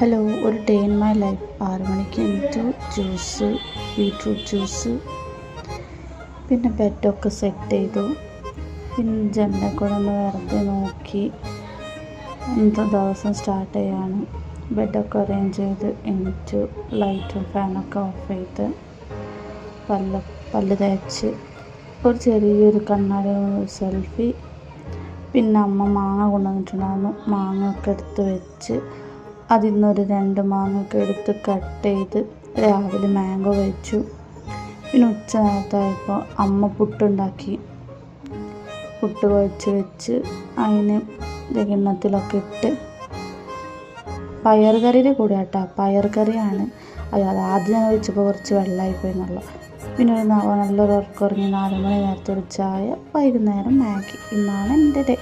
Hello, ഒരു day in my life. 6 മണിക്ക് എണീറ്റു, ജ്യൂസ്, ബീട്രൂട്ട് ജ്യൂസ്, പിന്നെ ബെഡൊക്കെ സെറ്റ് ചെയ്തു. പിന്നെ ജനലിൽ കൂടെ ഒന്ന് വെറുതെ നോക്കി. ഇന്നത്തെ ദിവസം സ്റ്റാർട്ട് ചെയ്യാണ്. ബെഡൊക്കെ അറേഞ്ച് ചെയ്ത് എണീറ്റു. ലൈറ്റും ഫാനൊക്കെ ഓഫ് ചെയ്ത് പല്ല് തേച്ച് ഒരു ചെറിയൊരു കണ്ണാടി സെൽഫി. പിന്നെ അമ്മ മാങ്ങ കൊണ്ടുവന്നിട്ടുണ്ടായിരുന്നു. മാങ്ങയൊക്കെ എടുത്ത് വെച്ച് അതിൽ നിന്നൊരു 2 മാങ്ങയൊക്കെ എടുത്ത് കട്ട് ചെയ്ത് രാവിലെ മാംഗോ കഴിച്ചു. പിന്നെ ഉച്ച നേരത്തായപ്പോൾ അമ്മ പുട്ടുണ്ടാക്കി. പുട്ട് കുഴച്ച് വെച്ച് അതിന് കിണ്ണത്തിലൊക്കെ ഇട്ട് പയർ കറിയുടെ കൂടെ കേട്ടോ. പയർ കറിയാണ് അത് ആദ്യം ഞാൻ വെച്ചപ്പോൾ കുറച്ച് വെള്ളമായിപ്പോയി എന്നുള്ളത്. പിന്നെ നല്ലൊരു ഉറക്കം ഉറങ്ങി 4 മണി നേരത്തെ ഒരു ചായ, വൈകുന്നേരം മാഗി. ഇന്നാണ് എൻ്റെ ഡേ.